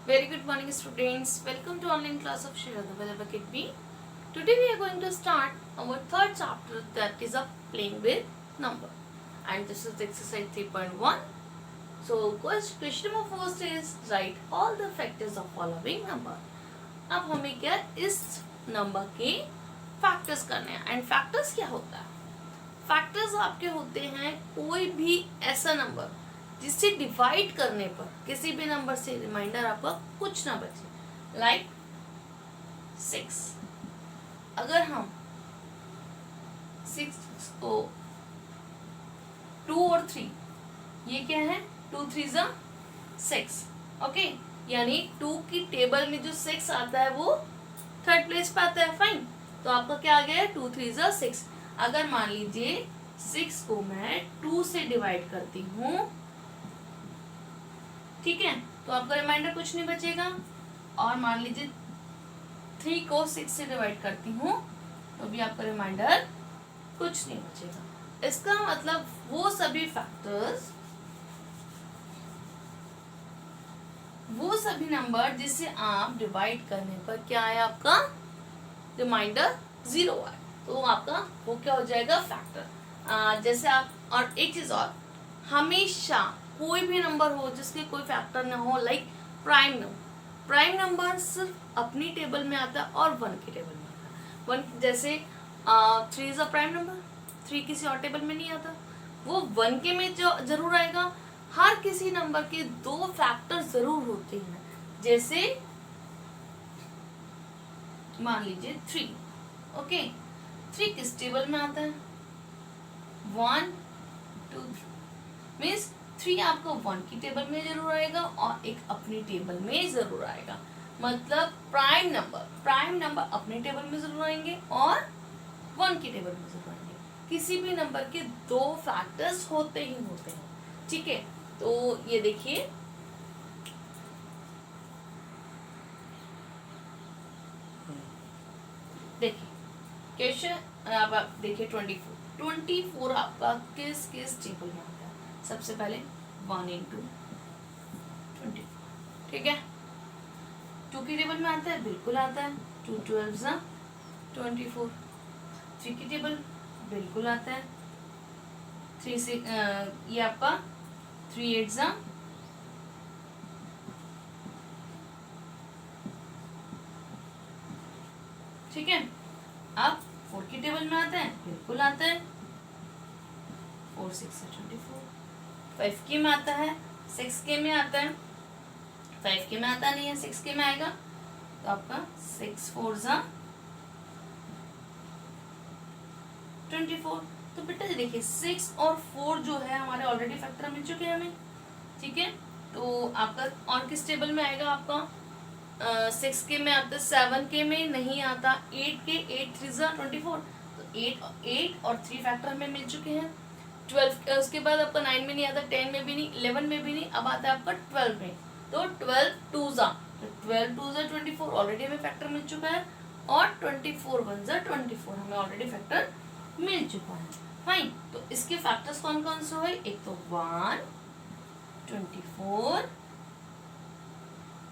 Very good morning, students. Welcome to online class of Shirada Advocate B. Today we are going to start our third chapter, that is of playing with number, and this is exercise 3.1. So question number first is write all the factors of following number. अब हमें क्या इस number के factors करने हैं. And factors क्या होता है? फैक्टर्स आपके होते हैं कोई भी ऐसा नंबर जिससे डिवाइड करने पर किसी भी नंबर से रिमाइंडर आपका कुछ ना बचे. लाइक 6. अगर हम 6 को 2 और 3, ये क्या है, 2 3 6. ओके, यानी 2 की टेबल में जो 6 आता है वो थर्ड प्लेस पे आता है. फाइन, तो आपका क्या आ गया है, 2 3 6. अगर मान लीजिए 6 को मैं 2 से डिवाइड करती हूँ, ठीक है, तो आपका रिमाइंडर कुछ नहीं बचेगा. और मान लीजिए 3 को 6 से डिवाइड करती हूँ तो भी आपका रिमाइंडर कुछ नहीं बचेगा. इसका मतलब वो सभी फैक्टर्स, वो सभी नंबर जिससे आप डिवाइड करने पर क्या है, आपका रिमाइंडर 0 है, तो आपका वो क्या हो जाएगा, फैक्टर. जैसे आप, और एक चीज और, हमेशा कोई भी नंबर हो जिसके कोई फैक्टर ना हो, like prime number. Prime number सिर्फ अपनी टेबल में आता है और 1 की टेबल में आता है. 1 जैसे 3 इज अ प्राइम नंबर, 3 किसी और टेबल में नहीं आता, वो 1 के में जो जरूर आएगा. हर किसी नंबर के 2 फैक्टर जरूर होते हैं. जैसे मान लीजिए 3. ओके, 3 किस टेबल में आता है, 1 2 3. मीन्स 3 आपको 1 की टेबल में जरूर आएगा और एक अपनी टेबल में जरूर आएगा. मतलब प्राइम नंबर अपनी टेबल में जरूर आएंगे और 1 की टेबल में जरूर आएंगे. किसी भी नंबर के 2 फैक्टर्स होते ही होते हैं. ठीक है, तो ये देखिए, क्वेश्चन आप देखिए 24 आपका किस किस टेबल में आता है. सबसे पहले 1 into 24, ठीक है, 2 की टेबल में आता है, बिल्कुल आता है. 2 12 24. 3 की टेबल बिल्कुल आता है. 3 से ये आपका 3 8 ठीक है. अब 4 की टेबल में आता है, बिल्कुल आता है. 4 6 24. 5 के में आता है, 6 के में आता है. 5 के में आता नहीं है, 6 के में आएगा, तो आपका 6 4 24. तो बेटा देखिए 6 और 4 जो है हमारे ऑलरेडी फैक्टर मिल चुके हैं हमें. ठीक है, तो आपका और किस टेबल में आएगा, आपका 6 के में आता है, 7 के में नहीं आता. 8 के 8 3 24. तो 8 और 3 फैक्टर में मिल चुके हैं. 12 उसके बाद आपका 9 में नहीं आता, 10 में भी नहीं, 11 में भी नहीं. अब आता है आपका 12 में, तो 12 2 12 2 24 ऑलरेडी हमें फैक्टर मिल चुका है. और 24 1 24 हमें ऑलरेडी फैक्टर मिल चुका है. फाइन, तो इसके फैक्टर्स कौन कौन से हुए, एक तो 1 24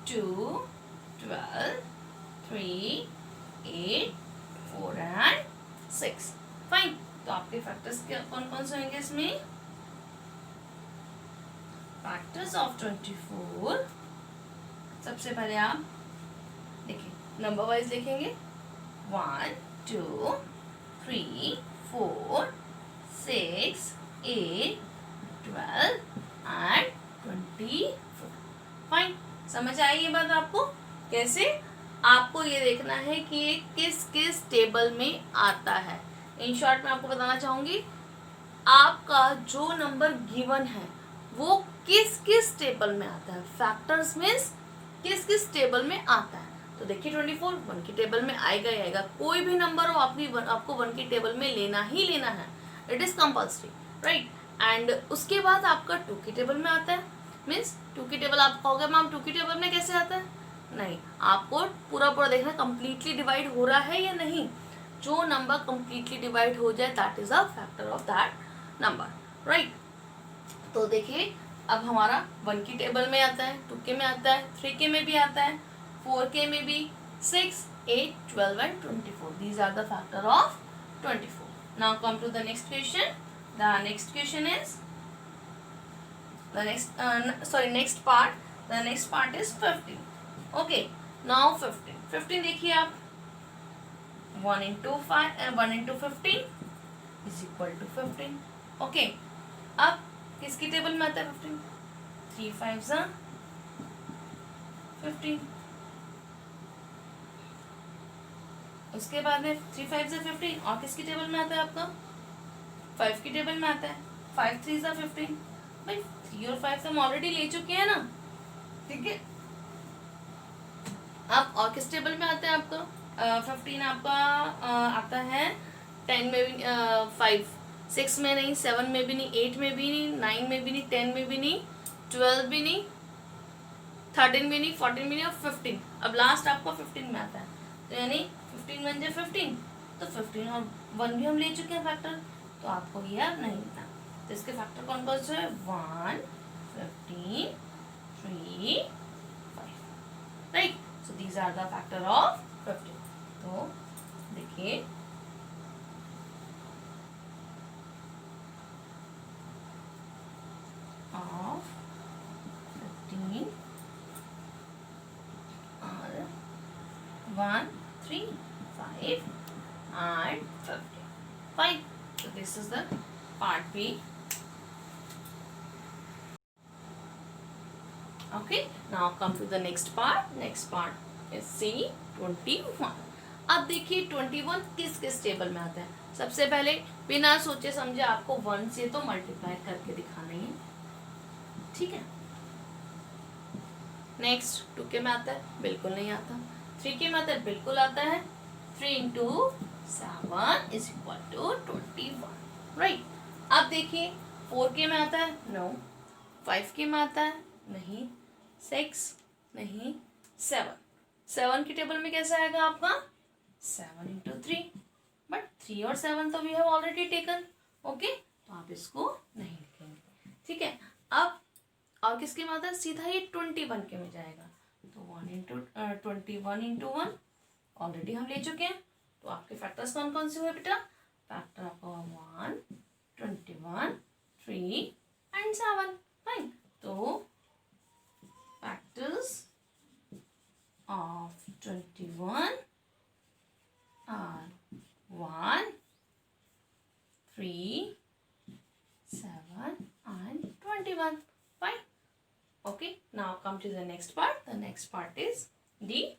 2 12 3 8 4 and 6. फाइन, तो आपके फैक्टर्स कौन कौन से होंगे इसमें, फैक्टर्स ऑफ 24. सबसे पहले आप देखिए नंबर वाइज लिखेंगे, 1 2 3 4 6 8 12 and 24. फाइन, समझ आई ये बात आपको. कैसे, आपको ये देखना है कि ये किस किस टेबल में आता है. इन शॉर्ट में आपको बताना चाहूंगी, आपका जो नंबर गिवन है वो किस किस टेबल में आता है. फैक्टर्स मीन्स किस किस टेबल में आता है. तो देखिए 24 1 की टेबल में आएगा ही आएगा. कोई भी नंबर हो आपको 1 की टेबल में लेना ही लेना है. It is compulsory, right. And उसके बाद आपका 2 की टेबल में आता है. मीन्स 2 की टेबल आप कहोगे मैम 2 की टेबल में कैसे आता है, नहीं, आपको पूरा पूरा देखना कंप्लीटली डिवाइड हो रहा है या नहीं. जो नंबर कंप्लीटली डिवाइड हो जाए that is a factor of that number, right. तो देखिए अब हमारा 1 की टेबल में आता है, 2 के में आता है, 3 के में भी आता है, 4 के में भी, 6, 8, 12 and 24. These are the factor of 24. Now come to the next question. The next question is the next part. The next part is 15. Okay. Now 15. 15 देखिए आप. 1 into 15 is equal to 15. Okay. अब किसकी टेबल में आता है 15? 3 5s are 15. उसके बाद में 3 5s are 15 और किसकी टेबल में आता है आपका? 5 की टेबल में आता है. 5 3s are 15. भाई 3 और 5 हम ऑलरेडी ले चुके हैं ना, ठीक है. अब और किस टेबल में आता है आपका? 15 आपका आता है 10 में भी, 5 6 में नहीं, 7 में भी नहीं, 8 में भी नहीं, 9 में भी नहीं, 10 में भी नहीं, 12 भी नहीं, 13 भी नहीं, 14 भी नहीं और 15. अब लास्ट आपका 15 में आता है. तो यानी 15 बन जाए 15, तो 15 और 1 भी हम ले चुके हैं फैक्टर, तो आपको ये अब नहीं था. तो इसके फैक्टर कौन कौन से है? 1, 15, 3, 5. Right. So these are the factor of 15. तो देखिए of 15 are 1, 3, 5 and 15. Fine. So this is the part B. Okay. Now come to the next part. Next part is C 21. अब देखिए 21 किस किस टेबल में आता है. सबसे पहले बिना सोचे समझे आपको 1 से तो मल्टीप्लाई करके दिखाना ही है, ठीक है. नेक्स्ट 2 के में आता है? बिल्कुल नहीं आता. 3 के में आता है? बिल्कुल आता है. 3 into 7 is equal to 21. Right. अब देखिए 4 के में आता है? नो. 5 के में आता है? नहीं. 6 नहीं. 7 की टेबल में कैसा आएगा आपका? 7 into 3. बट 3 और 7 तो we have already taken. Okay. तो आप इसको नहीं लिखेंगे, ठीक है. अब और किसके में आता है? सीधा ये 21 के में जाएगा. तो 21 into 1 ऑलरेडी हम ले चुके हैं. तो आपके फैक्टर्स कौन कौन से हुए बेटा? फैक्टर आपका 1, 21, 3 and 7. फाइन. तो factors of 21 are 1, 3, 7 and 21. Fine. Okay. Now come to the next part. The next part is D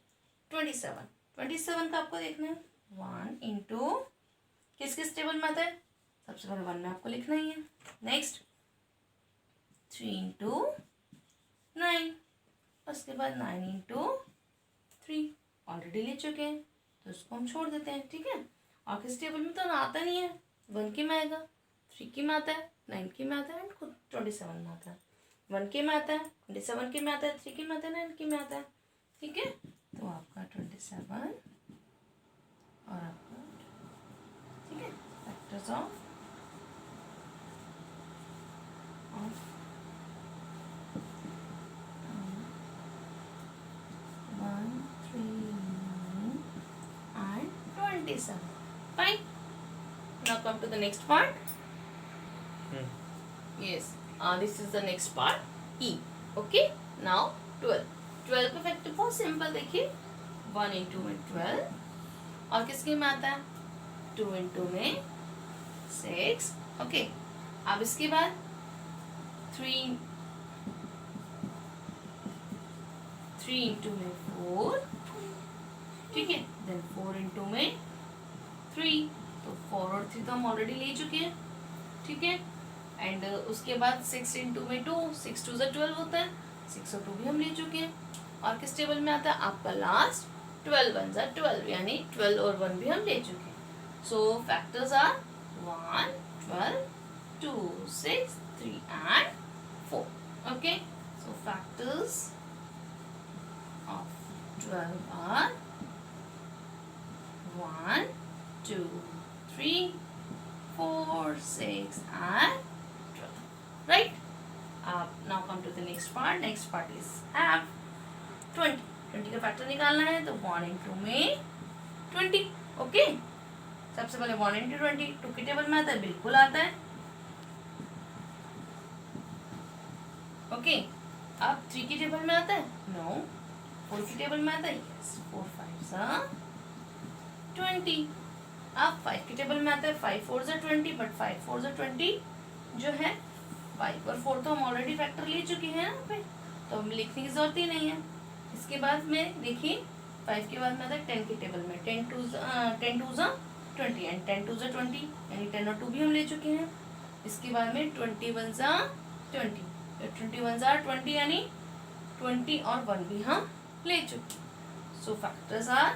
27. 27 का आपको देखना है. 1 into किस किस टेबल में आता है? सबसे पहले 1 में आपको लिखना ही है. Next 3 into 9. उसके बाद 9 into 3 ऑलरेडी ले चुके हैं, तो इसको हम छोड़ देते हैं, ठीक है. और किस टेबल में तो आता नहीं है. 1 के में आएगा, 3 के में आता है, 9 के में आता है एंड खुद 27 में आता है. 1 के में आता है, 27 के में आता है, 3 के में आता है, 9 के में आता है, ठीक है. तो आपका 27 और आपका, ठीक है, factors of 1, 3, 9 and 27. Fine. Now come to the next part. Yes. This is the next part. E. Okay. Now 12. 12 का फैक्टर बहुत सिंपल. देखिए 1 into में 12 और किसके में आता है? 2 into में 6. ओके. अब इसके बाद 3 into में 4, ठीक है. देन 4 into में 3. तो 4 और 3 तो हम ऑलरेडी ले चुके हैं, ठीक है. एंड उसके बाद 6 into में 2. 6 2 12 होता है. 6 और 2 भी हम ले चुके हैं. और किस टेबल में आता है? आपका लास्ट 12 1 12, यानी 12 और 1 भी हम ले चुके हैं. So factors are 1, 12, 2, 6, 3 and 4. Okay. So factors of 12 are 1, 2, 3, 4, 6 and 12. Right. Now come to the next part is have 20 का फैक्टर निकालना है तो 1 इंटू में 20. ओके, सबसे पहले 1 इंटू 20 2 की टेबल में आता है, बिल्कुल आता है. ओके, अब 3 की टेबल में आता है, नो. 4 की टेबल में आता है, यस. 4 5 20. अब 5 की टेबल में आता है, 5 4 20, बट 5 4 20 जो है 5 और 4 तो हम ऑलरेडी फैक्टर ले चुके हैं यहाँ पे, तो हम लिखने की जरूरत ही नहीं है. इसके बाद में देखिए 5 के बाद में आता है 10 की टेबल में, 10 2 20 एंड 10 2 20 यानी 10 और 2 भी हम ले चुके हैं. इसके बाद में 21 20, 21 20 यानी 20 और 1 भी हम ले चुके. So factors are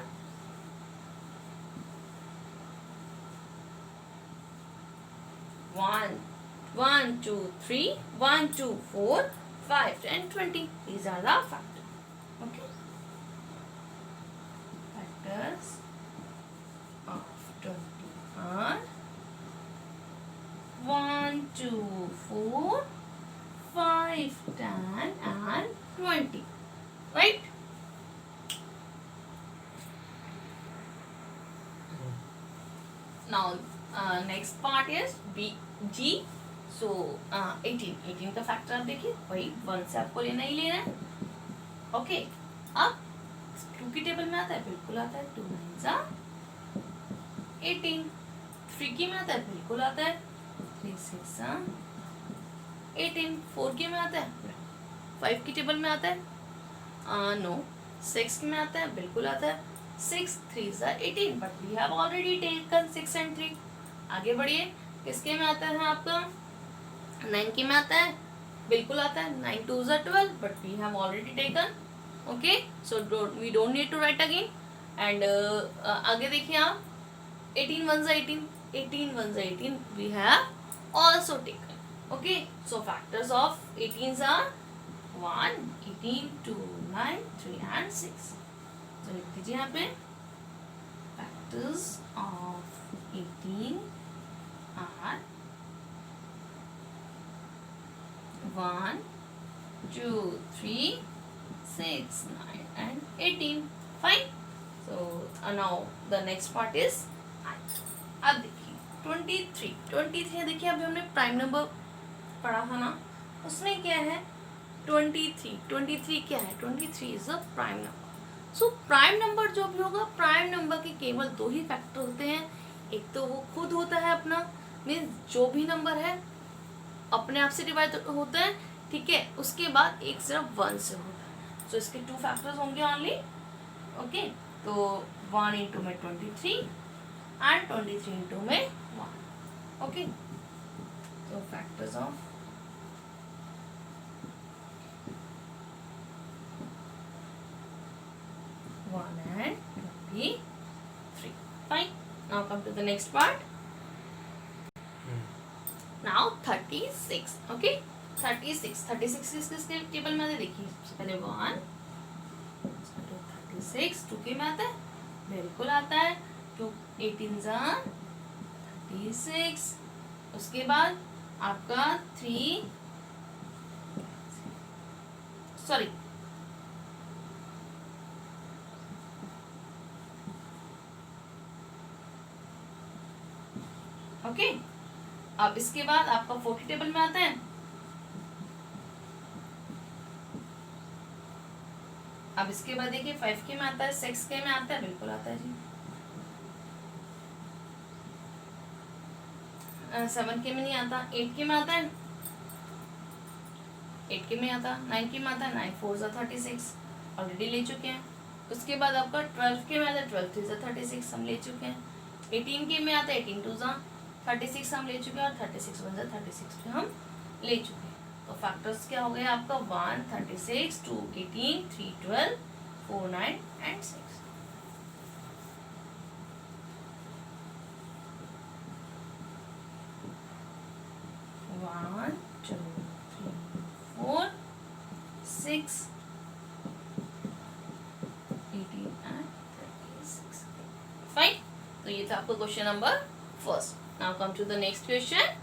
1 1 2 3 1 2 4 5 and 20. These are the factors. Okay, factors of 20 are 1 2 4 5 10 and 20, right? Now next part is G. So 18 का फैक्टर आप देखिए, वही 1 से आपको लेना ही लेना है. ओके, अब 2 की टेबल में आता है, बिल्कुल आता है. 2 9 18. 3 की में आता है, बिल्कुल आता है. 3 6 18. 4 की में आता है, 5 की टेबल में आता है, नो. 6 की में आता है, बिल्कुल आता है. 6 3 18, but we have already taken 6 and 3. आगे बढ़िए, किसके में आता है आपका? 9 की में आता है, बिल्कुल आता है. 9 2 12, but we have already taken. Okay, so we don't need to write again. And आगे देखिए आप, 18 1 18, 18 1 18 we have also taken. Okay, so factors of 18 are 1 18 2 9 3 and 6. तो लिख दीजिए यहाँ पे, factors of 18 are 1 2 3 6 9 and 18. Fine. So now the next part is I. अब देखिए 23 देखिए, अभी हमने प्राइम नंबर पढ़ा था ना, उसमें क्या है 23 क्या है? 23 is a prime number. So prime number जो भी होगा, प्राइम नंबर के केवल 2 ही फैक्टर होते हैं. एक तो वो खुद होता है अपना, मीन्स जो भी नंबर है अपने आप से डिवाइड होता है, ठीक है. उसके बाद एक सिर्फ 1 से होता है. सो इसके 2 फैक्टर्स होंगे ओनली. ओके, तो 1 इंटू में 23 एंड 23 इंटू में 1. ओके, तो factors of 1 and 23. Fine. Now come to the next part. Now 36. Okay, 36 किसके टेबल में आता है? देखिए सबसे पहले 1 36 2 के में आता है, बिल्कुल आता है. 2 18 36. उसके बाद आपका 3 सॉरी ओके. अब इसके बाद आपका 4 की टेबल में आता है. अब इसके बाद देखिए 5 के में आता है, 6 के में आता है, बिल्कुल आता है जी. 7 के में नहीं आता. 8 के में आता है, 8 के में आता. 9 के में आता है, 9 4 36 ऑलरेडी ले चुके हैं. उसके बाद आपका 12 के में आता है, 12 3 36 हम ले चुके हैं. 18 के में आता है, 18 2 36 हम ले चुके हैं, और 36 1 36 पे हम ले चुके हैं. तो फैक्टर्स क्या हो गए आपका? 1 36 2 18 3 12 4 9 and 6. One, 2, 3, 4, 6, 18 and 36. Fine. तो ये था आपका question number first. Now come to the next question.